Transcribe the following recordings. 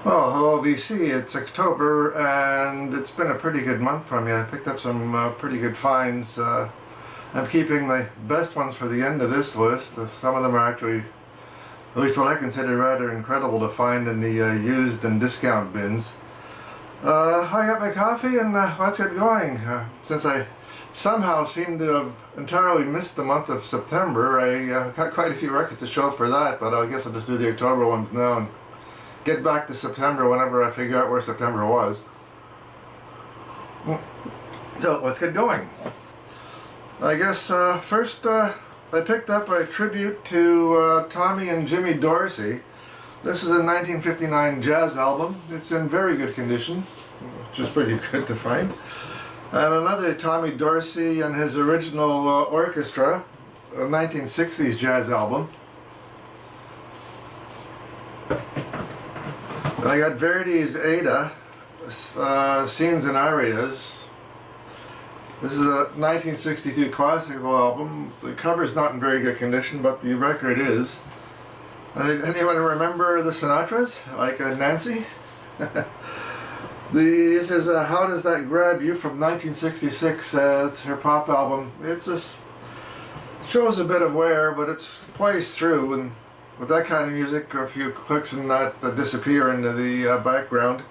Well, hello VC, it's October and it's been a pretty good month for me. I picked up some pretty good finds. I'm keeping the best ones for the end of this list. Some of them are actually, at least what I consider, rather incredible to find in the used and discount bins. I got my coffee and let's get going. Since I somehow seem to have entirely missed the month of September, I got quite a few records to show for that, but I guess I'll just do the October ones now and get back to September whenever I figure out where September was. So let's get going. I guess first I picked up a tribute to Tommy and Jimmy Dorsey. This is a 1959 jazz album. It's in very good condition, which is pretty good to find. And another Tommy Dorsey and his original orchestra, a 1960s jazz album. And I got Verdi's Ada, Scenes and Arias. This is a 1962 classical album. The cover's not in very good condition, but the record is. Anyone remember the Sinatras, like Nancy? This is How Does That Grab You from 1966. It's her pop album. It just shows a bit of wear, but it plays through, and with that kind of music, a few clicks and that disappear into the background.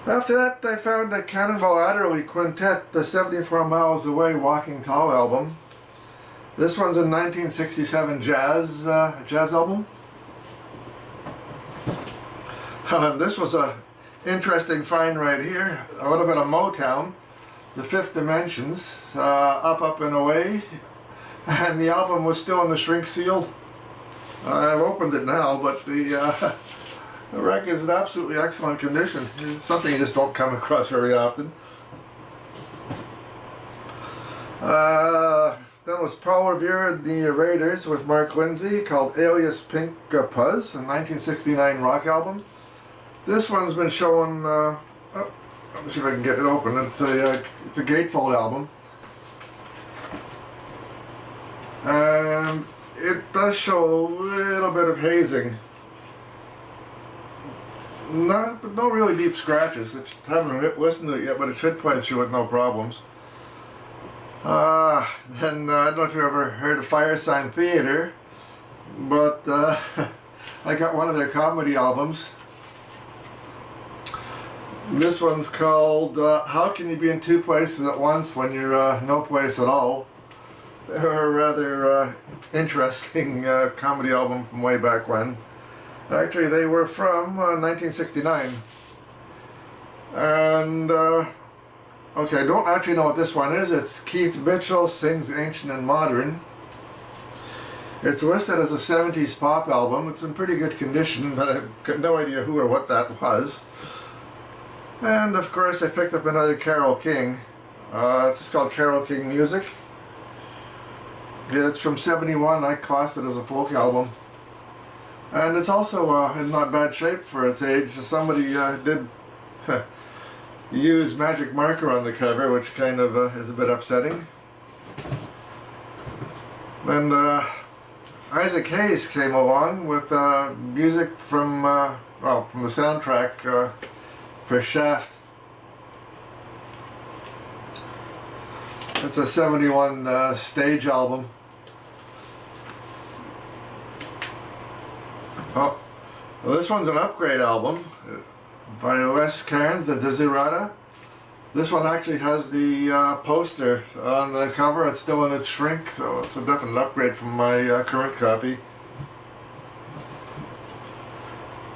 After that, I found a Cannonball Adderley Quintet, the 74 Miles Away Walking Tall album. This one's a 1967 jazz album. This was a interesting find right here. A little bit of Motown, the Fifth Dimensions, Up and Away, and the album was still in the shrink sealed. I've opened it now, but the record is in absolutely excellent condition. It's something you just don't come across very often. Then was Paul Revere and the Raiders with Mark Lindsay, called Alias Pink Puzz, a 1969 rock album. This one's been shown. Let me see if I can get it open. It's a gatefold album, and it does show a little bit of hazing. No really deep scratches. I haven't listened to it yet, but it should play through with no problems. Then I don't know if you ever heard of Firesign Theater, but I got one of their comedy albums. This one's called How Can You Be in Two Places at Once When You're No Place at All? A rather interesting comedy album from way back when. Actually, they were from 1969. And, okay, I don't actually know what this one is. It's Keith Mitchell Sings Ancient and Modern. It's listed as a 70s pop album. It's in pretty good condition, but I've got no idea who or what that was. And, of course, I picked up another Carole King. It's just called Carole King Music. It's from 71. I classed it as a folk album. And it's also in not bad shape for its age. Somebody did use magic marker on the cover, which kind of is a bit upsetting. And Isaac Hayes came along with music from the soundtrack for Shaft. It's a 71 stage album. Oh, well, this one's an upgrade album by Les Cairns, the Desiderata. This one actually has the poster on the cover. It's still in its shrink, so it's a definite upgrade from my current copy.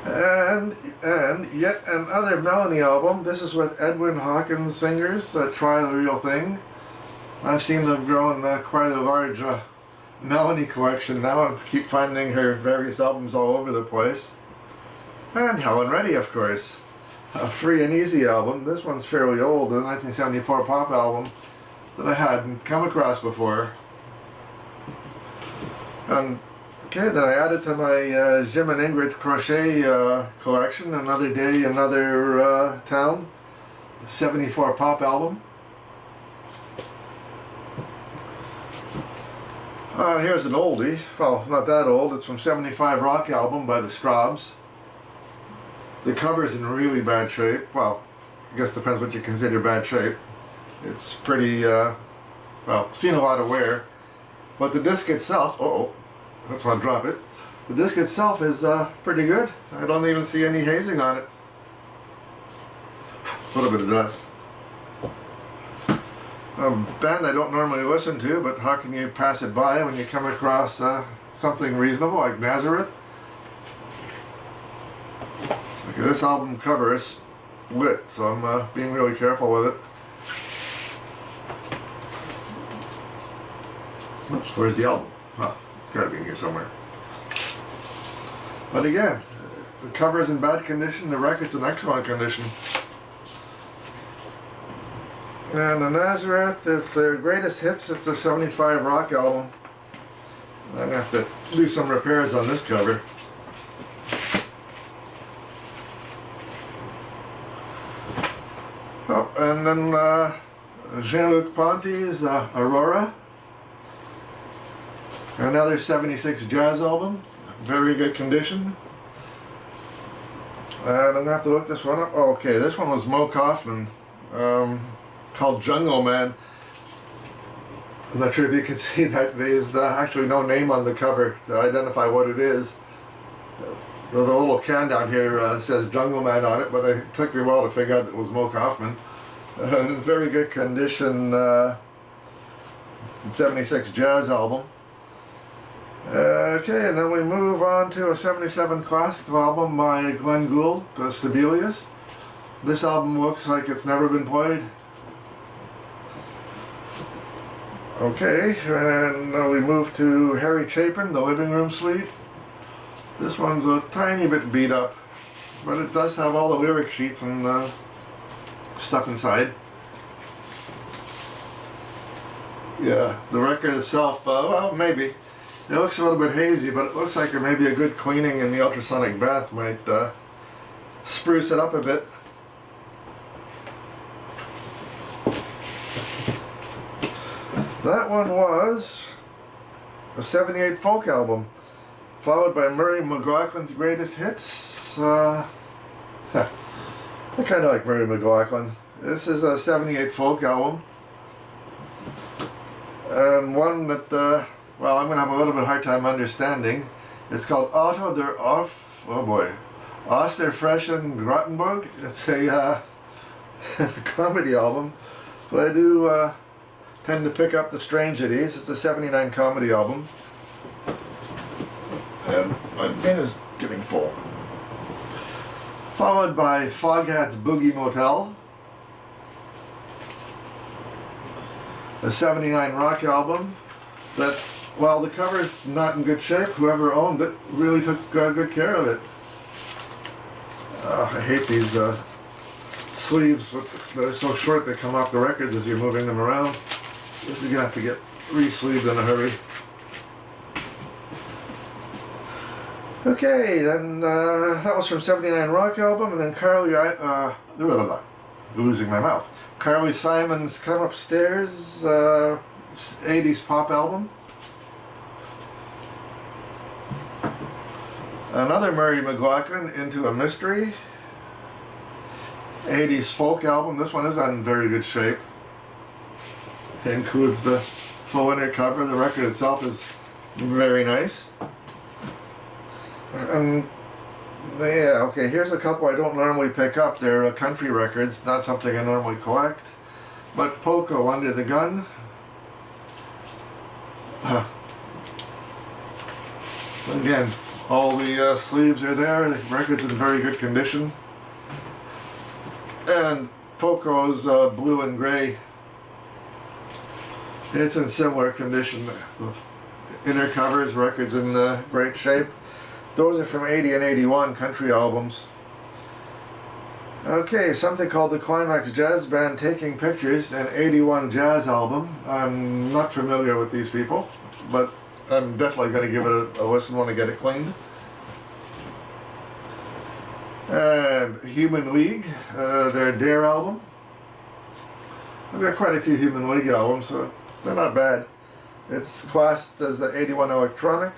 And yet another Melanie album. This is with Edwin Hawkins Singers, Try the Real Thing. I've seen them grow in quite a large Melanie collection now. I keep finding her various albums all over the place. And Helen Reddy, of course. A Free and Easy album. This one's fairly old, a 1974 pop album that I hadn't come across before. And okay, then I added to my Jim and Ingrid Croce collection, Another Day, Another Town, 74 pop album. Here's an oldie. Well, not that old. It's from '75 rock album by the Strawbs. The cover's in really bad shape. Well, I guess depends what you consider bad shape. It's pretty, well, seen a lot of wear. But the disc itself, let's not drop it. The disc itself is pretty good. I don't even see any hazing on it. A little bit of dust. A band I don't normally listen to, but how can you pass it by when you come across something reasonable like Nazareth? Look at this album cover is lit, so I'm being really careful with it. Oops, where's the album? Oh, it's got to be in here somewhere. But again, the cover is in bad condition, the record's in excellent condition. And the Nazareth is their greatest hits. It's a 75 rock album. I'm going to have to do some repairs on this cover. Oh, and then Jean-Luc Ponty's Aurora. Another 76 jazz album. Very good condition. And I'm going to have to look this one up. Oh, okay, this one was Mo Koffman. Called Jungle Man. I'm not sure if you can see that there's actually no name on the cover to identify what it is. The little can down here says Jungle Man on it, but it took me a while to figure out that it was Mo Koffman. Very good condition 76 jazz album. Okay, and then we move on to a 77 classical album by Gould, the Sibelius. This album looks like it's never been played. Okay, and we move to Harry Chapin, the Living Room Suite. This one's a tiny bit beat up, but it does have all the lyric sheets and stuff inside. Yeah, the record itself, well, maybe. It looks a little bit hazy, but it looks like there may be a good cleaning in the ultrasonic bath might spruce it up a bit. That one was a 78 folk album, followed by Murray McLauchlan's greatest hits. I kind of like Murray McLauchlan. This is a 78 folk album. And one that, well, I'm going to have a little bit hard time understanding. It's called Otto der Aus der Frechen Grottenburg. It's a comedy album, but I do tend to pick up the strangities. It's a 79 comedy album. And my bin is getting full. Followed by Foghat's Boogie Motel. A 79 rock album that, while the cover's not in good shape, whoever owned it really took good care of it. I hate these sleeves. They're so short they come off the records as you're moving them around. This is going to have to get re-sleeved in a hurry. Okay, then that was from 79 rock album, and then Carole, losing my mouth. Carly Simon's Come Upstairs 80s pop album. Another Murray McLauchlan, Into a Mystery. 80s folk album. This one is not in very good shape. It includes the full inner cover. The record itself is very nice. Yeah, okay, here's a couple I don't normally pick up. They're country records, not something I normally collect. But Poco, Under the Gun. Again, all the sleeves are there. The record's in very good condition. And Poco's Blue and Gray. It's in similar condition. The inner covers, record's in great shape. Those are from 80 and 81 country albums. Okay, something called the Climax Jazz Band Taking Pictures, an 81 jazz album. I'm not familiar with these people, but I'm definitely going to give it a listen when I get it cleaned. And Human League, their Dare album. I've got quite a few Human League albums, so they're not bad. It's classed as the 81 electronic,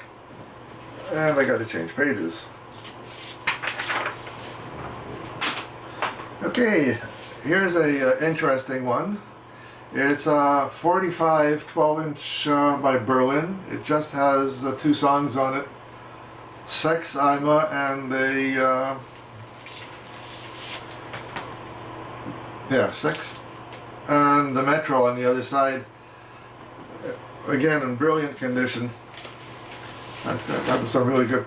and I got to change pages. Okay, here's a interesting one. It's a 45 12-inch by Berlin. It just has 2 songs on it. Sex, Ima, and Sex, and the Metro on the other side. Again, in brilliant condition. That was some really good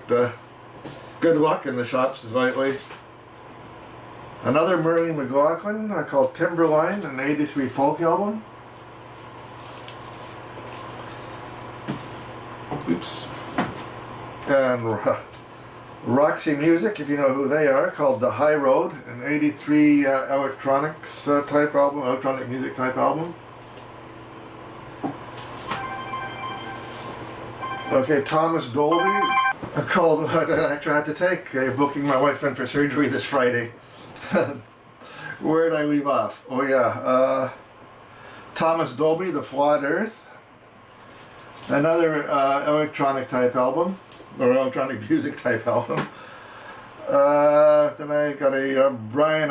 luck in the shops lately. Another McLauchlan called Timberline, an '83 folk album. Oops. And Roxy Music, if you know who they are, called The High Road, an '83 electronics type album, electronic music type album. Okay, Thomas Dolby, a call that I actually had to take, booking my wife in for surgery this Friday. Where did I leave off? Oh yeah, Thomas Dolby, The Flawed Earth, another electronic type album, or electronic music type album. Then I got a Bryan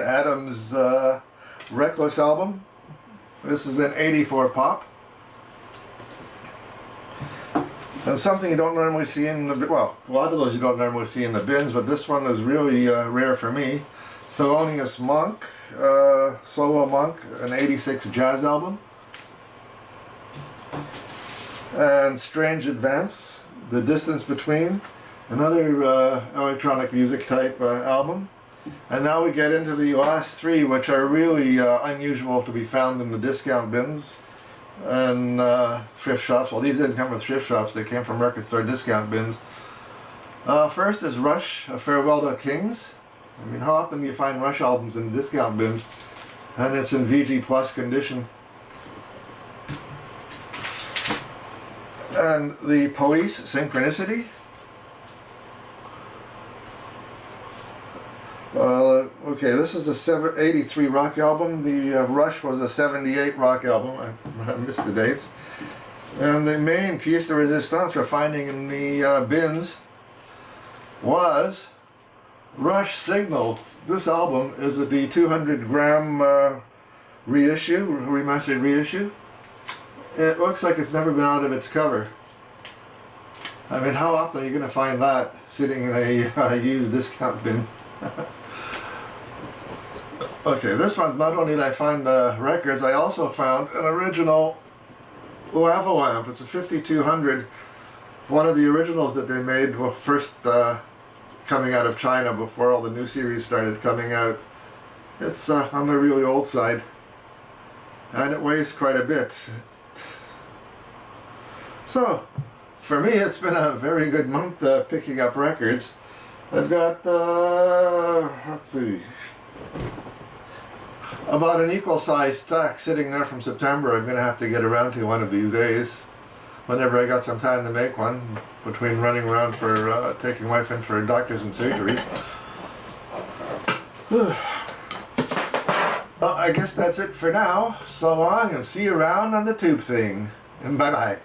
Adams Reckless album. This is an '84 pop. And something you don't normally see in the, well, a lot of those you don't normally see in the bins, but this one is really rare for me. Thelonious Monk, Solo Monk, an '86 jazz album. And Strange Advance, The Distance Between, another electronic music type album. And now we get into the last 3, which are really unusual to be found in the discount bins and thrift shops. Well, these didn't come from thrift shops, they came from record store discount bins. First is Rush, A Farewell to Kings. I mean, how often do you find Rush albums in discount bins? And it's in VG Plus condition. And the Police, Synchronicity. Okay, this is a '83 rock album. The Rush was a '78 rock album. I missed the dates. And the main piece de resistance we're finding in the bins was Rush Signal. This album is the 200-gram reissue, remastered reissue. It looks like it's never been out of its cover. I mean, how often are you going to find that sitting in a used discount bin? Okay, this one, not only did I find records, I also found an original lava lamp. It's a 5200, one of the originals that they made first coming out of China before all the new series started coming out. It's on the really old side, and it weighs quite a bit. So, for me, it's been a very good month picking up records. I've got, let's see, about an equal-sized stack sitting there from September. I'm going to have to get around to one of these days, whenever I got some time to make one, between running around for taking wife in for doctors and surgery. Well, I guess that's it for now. So long, and see you around on the tube thing. And bye-bye.